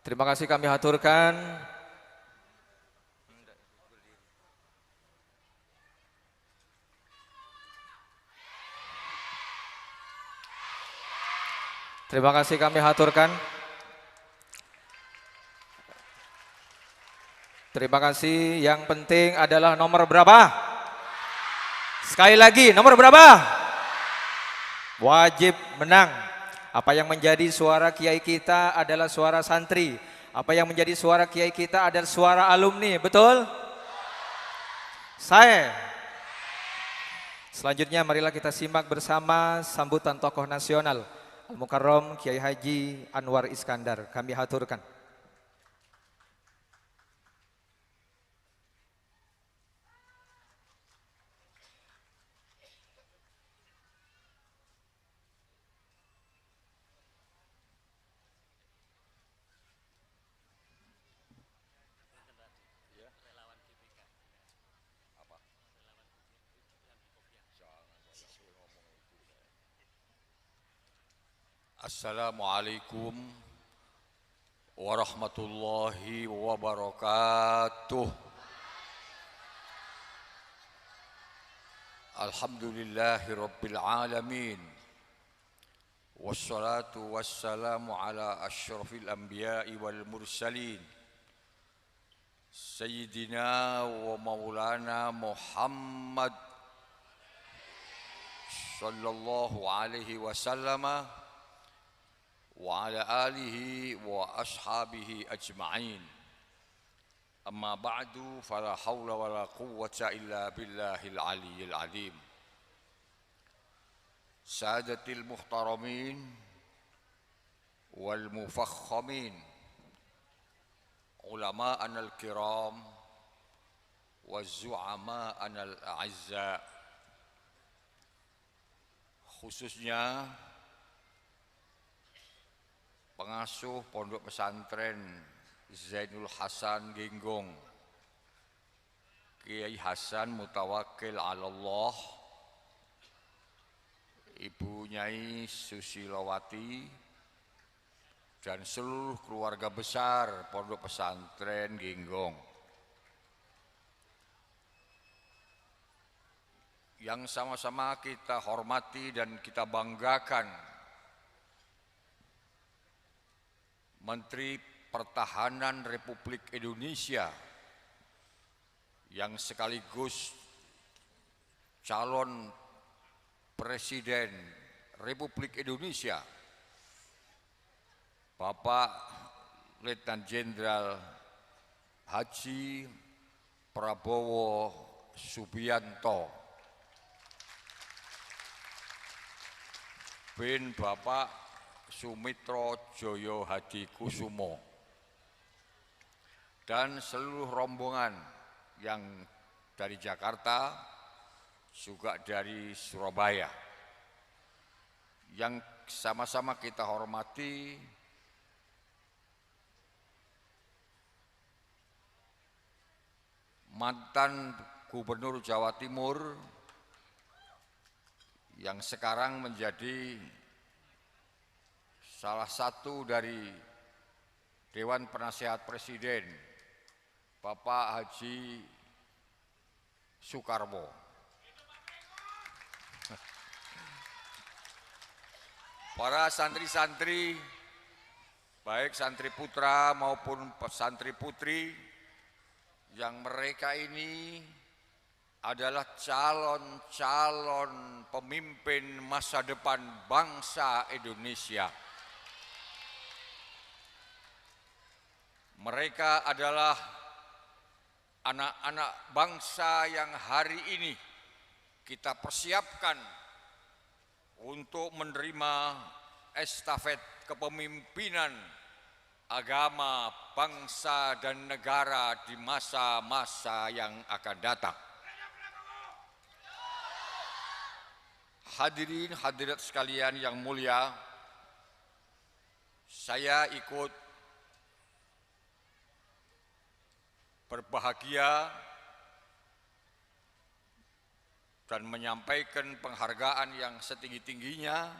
Terima kasih kami haturkan. Terima kasih kami haturkan. Terima kasih. Yang penting adalah nomor berapa? Sekali lagi, nomor berapa? Wajib menang. Apa yang menjadi suara kiai kita adalah suara santri. Apa yang menjadi suara kiai kita adalah suara alumni, betul? Saya. Selanjutnya marilah kita simak bersama sambutan tokoh nasional Al-Mukarram Kiai Haji Anwar Iskandar. Kami haturkan. Assalamualaikum warahmatullahi wabarakatuh. Alhamdulillahi rabbil alamin. Wassalatu wassalamu ala asyrafil anbiya'i wal mursalin. Sayyidina wa maulana Muhammad sallallahu alaihi wasallam wa ala alihi wa ashabihi ajma'in. Amma ba'du fala hawla wala quwwata illa billahil aliyyil azim. Sadatil muhtaramin wal mufakhamin, ulama'ana al-kiram wa zu'ama'ana al-a'izza, khususnya pengasuh Pondok Pesantren Zainul Hasan Genggong, Kiai Hasan Mutawakkil Allah, Ibu Nyai Susilowati, dan seluruh keluarga besar Pondok Pesantren Genggong. Yang sama-sama kita hormati dan kita banggakan, Menteri Pertahanan Republik Indonesia yang sekaligus calon Presiden Republik Indonesia, Bapak Letnan Jenderal Haji Prabowo Subianto bin Bapak Sumitro Joyo Hadi Kusumo, dan seluruh rombongan yang dari Jakarta, juga dari Surabaya, yang sama-sama kita hormati, mantan Gubernur Jawa Timur yang sekarang menjadi salah satu dari Dewan Penasehat Presiden, Bapak Haji Soekarwo. Para santri-santri, baik santri putra maupun santri putri, yang mereka ini adalah calon-calon pemimpin masa depan bangsa Indonesia. Mereka adalah anak-anak bangsa yang hari ini kita persiapkan untuk menerima estafet kepemimpinan agama, bangsa, dan negara di masa-masa yang akan datang. Hadirin hadirat sekalian yang mulia, saya ikut berbahagia dan menyampaikan penghargaan yang setinggi-tingginya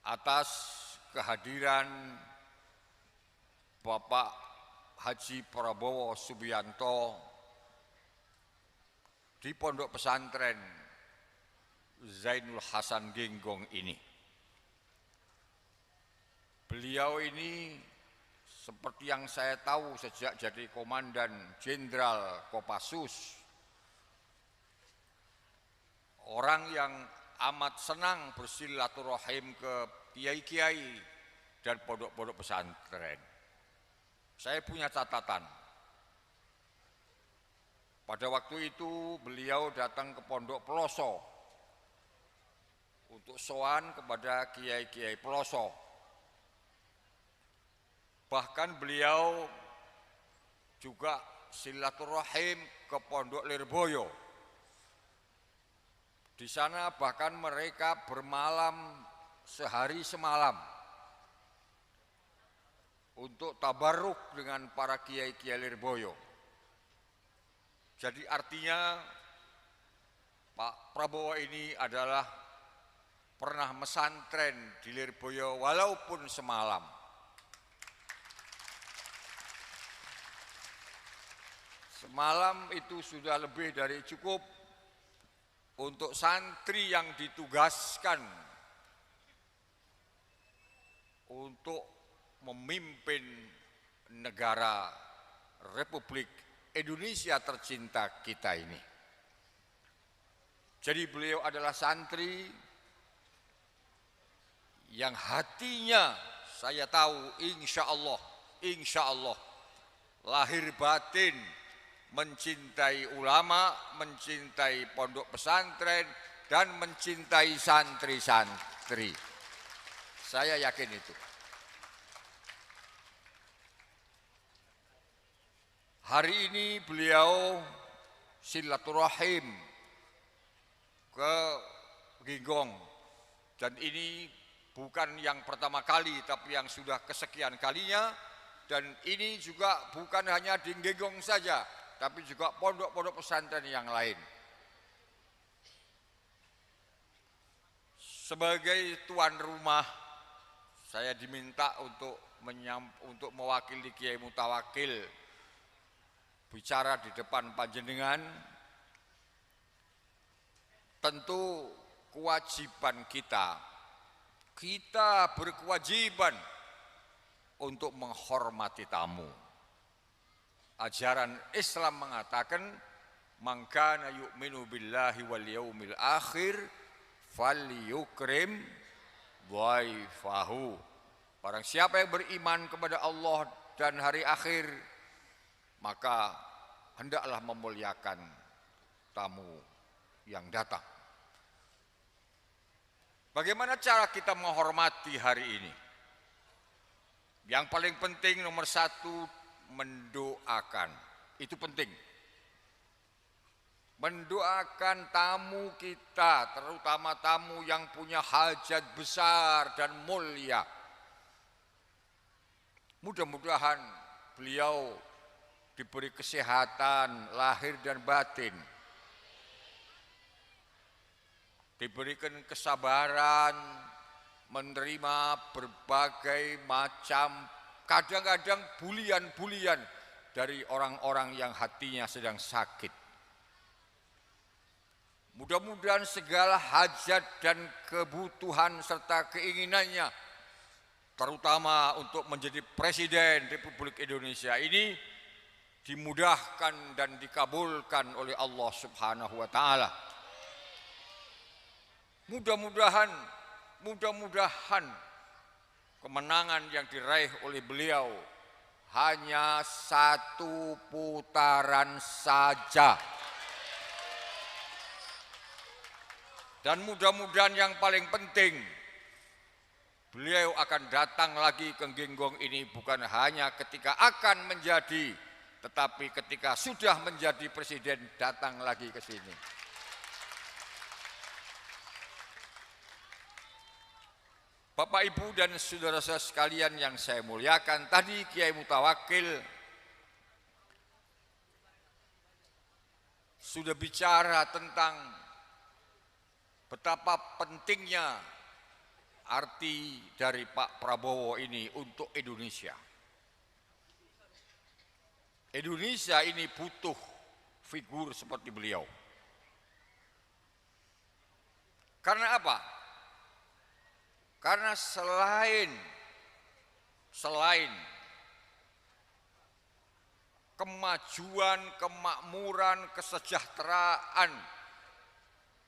atas kehadiran Bapak Haji Prabowo Subianto di Pondok Pesantren Zainul Hasan Genggong ini. Beliau ini seperti yang saya tahu sejak jadi Komandan Jenderal Kopassus, orang yang amat senang bersilaturahim ke kiai-kiai dan pondok-pondok pesantren. Saya punya catatan. Pada waktu itu beliau datang ke Pondok Peloso untuk sowan kepada kiai-kiai Peloso. Bahkan beliau juga silaturahim ke Pondok Lirboyo. Di sana bahkan mereka bermalam sehari semalam untuk tabarruk dengan para kiai-kiai Lirboyo. Jadi artinya Pak Prabowo ini adalah pernah mesantren di Lirboyo walaupun semalam. Semalam itu sudah lebih dari cukup untuk santri yang ditugaskan untuk memimpin negara Republik Indonesia tercinta kita ini. Jadi beliau adalah santri yang hatinya saya tahu insya Allah lahir batin mencintai ulama, mencintai pondok pesantren, dan mencintai santri-santri. Saya yakin itu. Hari ini beliau silaturahim ke Genggong, dan ini bukan yang pertama kali, tapi yang sudah kesekian kalinya, dan ini juga bukan hanya di Genggong saja, tapi juga pondok-pondok pesantren yang lain. Sebagai tuan rumah, saya diminta untuk mewakili Kiai Mutawakil bicara di depan panjenengan. Tentu kewajiban kita berkewajiban untuk menghormati tamu. Ajaran Islam mengatakan man kana yu'minu billahi wal yaumil akhir falyukrim dhaifahu. Barang siapa yang beriman kepada Allah dan hari akhir, maka hendaklah memuliakan tamu yang datang. Bagaimana cara kita menghormati hari ini? Yang paling penting nomor satu, mendoakan. Itu penting. Mendoakan tamu kita, terutama tamu yang punya hajat besar dan mulia. Mudah-mudahan beliau diberi kesehatan lahir dan batin, diberikan kesabaran menerima berbagai macam, kadang-kadang bulian-bulian dari orang-orang yang hatinya sedang sakit. Mudah-mudahan segala hajat dan kebutuhan serta keinginannya, terutama untuk menjadi Presiden Republik Indonesia ini, dimudahkan dan dikabulkan oleh Allah Subhanahu wa Ta'ala. Mudah-mudahan kemenangan yang diraih oleh beliau hanya satu putaran saja. Dan mudah-mudahan yang paling penting, beliau akan datang lagi ke Genggong ini bukan hanya ketika akan menjadi, tetapi ketika sudah menjadi presiden datang lagi ke sini. Bapak, Ibu, dan saudara-saudara sekalian yang saya muliakan, tadi Kiai Mutawakil sudah bicara tentang betapa pentingnya arti dari Pak Prabowo ini untuk Indonesia. Indonesia ini butuh figur seperti beliau. Karena apa? Karena selain kemajuan, kemakmuran, kesejahteraan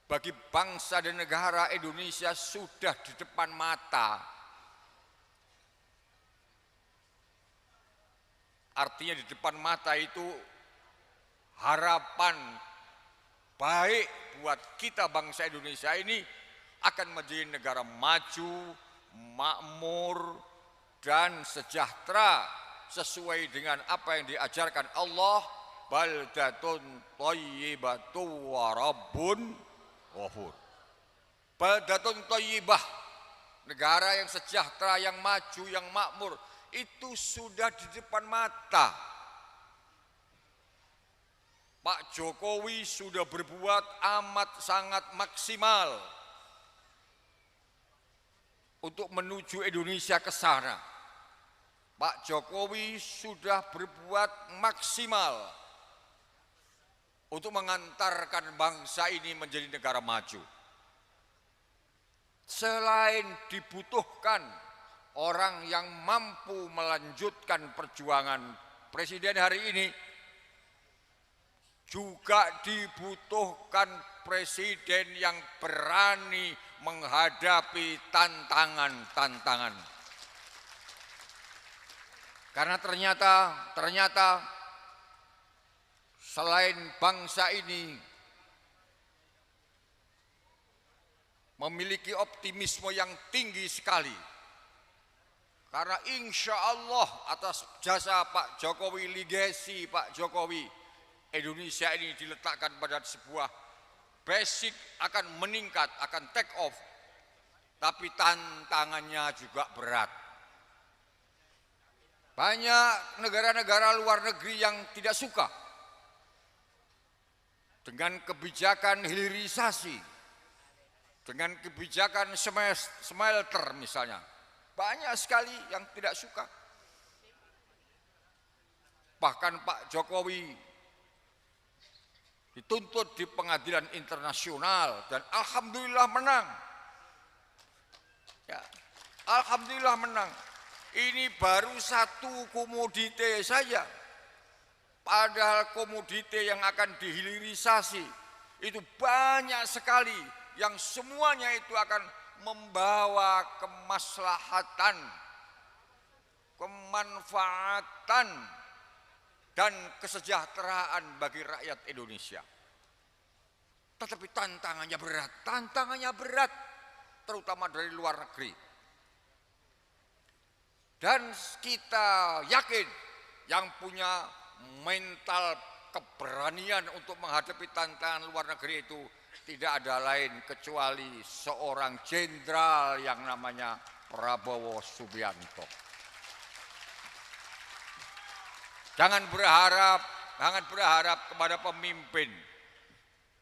bagi bangsa dan negara, Indonesia sudah di depan mata. Artinya di depan mata itu harapan baik buat kita bangsa Indonesia ini akan menjadi negara maju, makmur, dan sejahtera sesuai dengan apa yang diajarkan Allah, baldatun thayyibatu wa rabbun ghafur. Baldatun thayyibah, negara yang sejahtera, yang maju, yang makmur, itu sudah di depan mata. Pak Jokowi sudah berbuat amat sangat maksimal untuk menuju Indonesia ke sana. Pak Jokowi sudah berbuat maksimal untuk mengantarkan bangsa ini menjadi negara maju. Selain dibutuhkan orang yang mampu melanjutkan perjuangan Presiden hari ini, juga dibutuhkan presiden yang berani menghadapi tantangan-tantangan. Karena ternyata selain bangsa ini memiliki optimisme yang tinggi sekali, karena insya Allah atas jasa Pak Jokowi, legasi Pak Jokowi, Indonesia ini diletakkan pada sebuah basic, akan meningkat, akan take off. Tapi tantangannya juga berat. Banyak negara-negara luar negeri yang tidak suka dengan kebijakan hilirisasi, dengan kebijakan smelter misalnya. Banyak sekali yang tidak suka. Bahkan Pak Jokowi dituntut di pengadilan internasional dan alhamdulillah menang. Ya, alhamdulillah menang. Ini baru satu komoditi saja. Padahal komoditi yang akan dihilirisasi itu banyak sekali, yang semuanya itu akan membawa kemaslahatan, kemanfaatan, dan kesejahteraan bagi rakyat Indonesia. Tetapi tantangannya berat, terutama dari luar negeri. Dan kita yakin yang punya mental keberanian untuk menghadapi tantangan luar negeri itu tidak ada lain kecuali seorang jenderal yang namanya Prabowo Subianto. Jangan berharap kepada pemimpin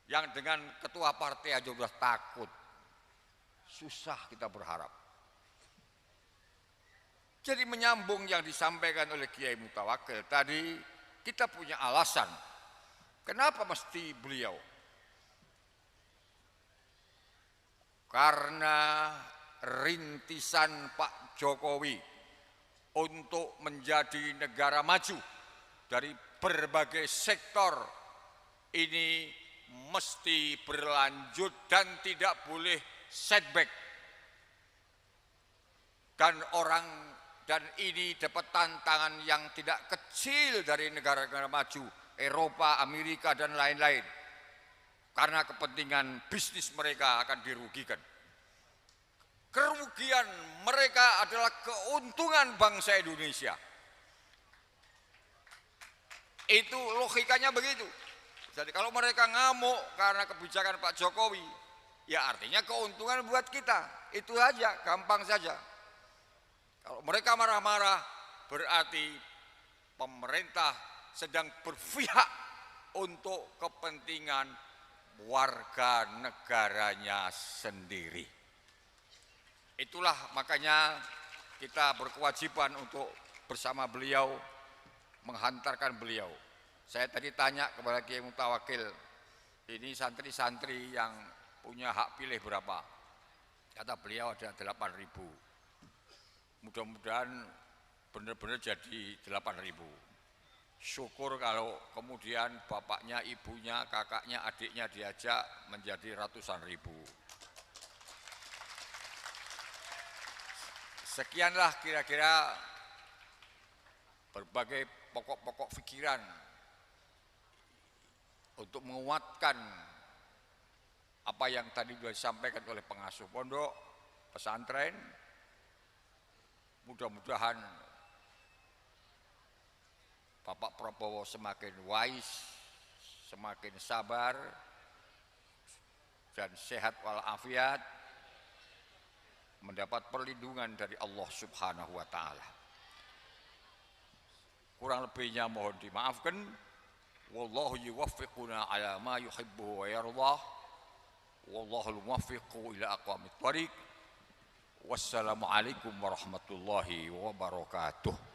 yang dengan ketua partai aja udah takut. Susah kita berharap. Jadi menyambung yang disampaikan oleh Kiai Mutawakkil tadi, kita punya alasan. Kenapa mesti beliau? Karena rintisan Pak Jokowi untuk menjadi negara maju dari berbagai sektor ini mesti berlanjut dan tidak boleh setback. Dan ini dapat tantangan yang tidak kecil dari negara-negara maju, Eropa, Amerika, dan lain-lain. Karena kepentingan bisnis mereka akan dirugikan. Kerugian mereka adalah keuntungan bangsa Indonesia. Itu logikanya begitu. Jadi kalau mereka ngamuk karena kebijakan Pak Jokowi, ya artinya keuntungan buat kita. Itu aja, gampang saja. Kalau mereka marah-marah, berarti pemerintah sedang berpihak untuk kepentingan warga negaranya sendiri. Itulah makanya kita berkewajiban untuk bersama beliau menghantarkan beliau. Saya tadi tanya kepada Kiai Mutawakil, ini santri-santri yang punya hak pilih berapa? Kata beliau ada 8.000. Mudah-mudahan benar-benar jadi 8.000. Syukur kalau kemudian bapaknya, ibunya, kakaknya, adiknya diajak menjadi ratusan ribu. Sekianlah kira-kira berbagai pokok-pokok pikiran untuk menguatkan apa yang tadi sudah disampaikan oleh pengasuh pondok pesantren. Mudah-mudahan Bapak Prabowo semakin wise, semakin sabar, dan sehat walafiat, mendapat perlindungan dari Allah Subhanahu wa Ta'ala. Kurang lebihnya mohon dimaafkan. Wallahu yuwaffiquna ala ma yuhibbu wa yardah. Wallahul muwaffiqu ila aqwamit thariq. Wassalamualaikum warahmatullahi wabarakatuh.